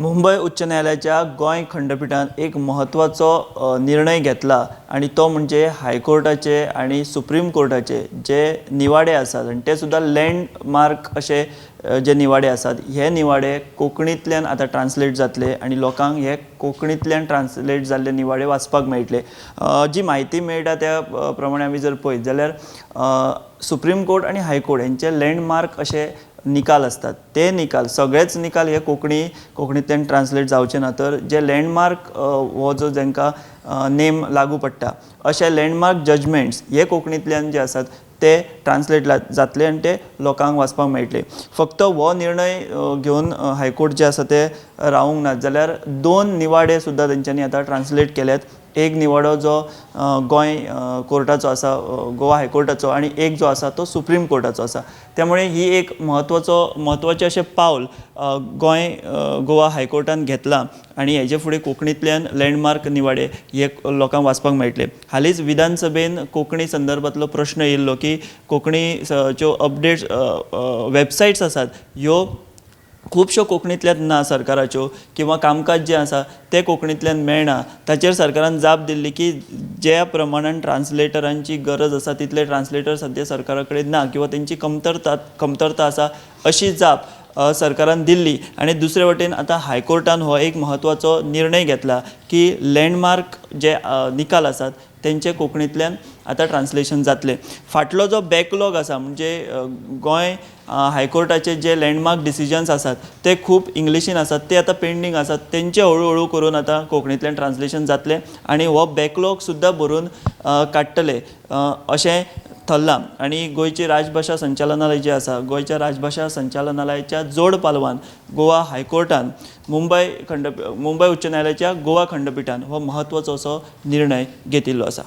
मुंबई उच्च न्यायालयाच्या गोंय खंडपीठान एक महत्वाचो निर्णय घेतला आणि तो म्हणजे हायकोर्टाचे आणि सुप्रीम कोर्टाचे जे निवाडे आसात आणि ते सुद्धा लँडमार्क असे जे निवाडे आसात हे निवाडे कोंकणींतल्यान आता ट्रान्सलेट जातले आणि लोकांक हे कोंकणींतल्यान ट्रान्सलेट जाल्ले निवाडे वाचपाक मेळटले। जी म्हायती मेळटा त्या प्रमाणे आमी जर पळयत जाल्यार सुप्रीम कोर्ट आणि हायकोर्ट यांचे लँडमार्क असे निकाल असतात। ते निकाल सगळेच निकाल हे कोंकणींतल्यान ट्रान्सलेट जावचे ना, तर जे लँडमार्क हो जो जांकां नेम लागू पडटा अशे लँडमार्क जजमेंट्स हे कोंकणींतल्यान जे आसात ते ट्रान्सलेट जातले आणि ते लोकांक वाचपाक मेळटले। फक्त हो निर्णय घेवन हायकोर्ट जे आसा ते रावूंक ना, जाल्यार दोन निवाडे सुद्दां तेंच्यांनी आतां ट्रान्सलेट केल्यात। एक निवाडो जो गोंय कोर्टाचो आसा, गोवा हायकोर्टाचो, आणि एक जो आसा तो सुप्रीम कोर्टाचो आसा। त्यामुळे ही एक महत्वाचें अशें पावल गोवा हायकोर्टान घेतलां आणि हेजे फुडें कोंकणींतल्यान लँडमार्क निवाडे हे लोकांक वाचपाक मेळटले। हालींच विधानसभेन कोंकणी संदर्भातलो प्रश्न येयल्लो की कोंकणीच्यो अपडेट्स वेबसायट्स आसात ह्यो खूबश्यो कोंकणींतल्यान ना सरकाराच्यो, किंवा कामकाज जें आसा तें कोंकणींतल्यान मेळना। ताचेर सरकारान जाप दिल्ली की ज्या प्रमाणान ट्रान्सलेटरांची गरज आसा तितले ट्रान्सलेटर सद्या सरकारा कडेन ना, किंवा तेंची कमतरता आसा अशी जाप सरकारान दिल्ली। आणि दुसरे वटेन आतां हायकोर्टान हो एक महत्वाचो निर्णय घेतला की लँडमार्क जे निकाल आसात तेंचे कोंकणींतल्यान आतां ट्रान्सलेशन जातले। फाटलो जो बॅकलॉग आसा म्हणजे गोंय हायकोर्टाचे जे लँडमार्क डिसिजन्स आसात ते खूब इंग्लिशीन आसात, ते आतां पेंडींग आसात, तेंचे हळू करून आतां कोंकणींतल्यान ट्रान्सलेशन जातले आणि हो बॅकलॉग सुद्दां भरून काडटले अशें थरलां। आणि गोंयची राजभाशा संचालनालय जे आसा, गोंयच्या राजभाशा संचालनालयाच्या जोड पालवान गोवा हायकोर्टान मुंबय उच्च न्यायालयाच्या गोवा खंडपीठान हो महत्वाचो असो निर्णय घेतिल्लो आसा।